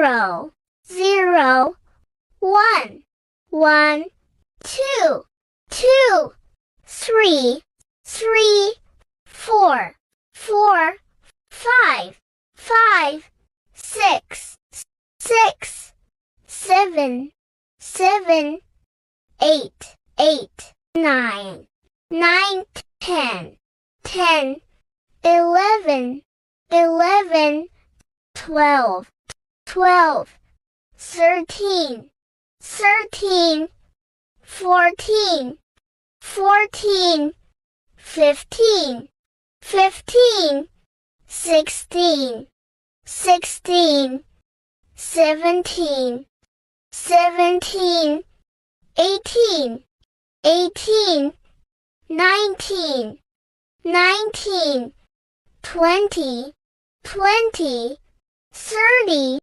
0, 0, 1, 1, 2, 2, 3, 3, 4, 4, 5, 5, 6, 6, 7, 7, 8, 8, 9, 9, 10, 10, 11, 11, 12, 12, 13, 13, 14, 14, 15, 15, 16, 16, 17, 17, 18, 18, 19, 19, 20, 20, 30,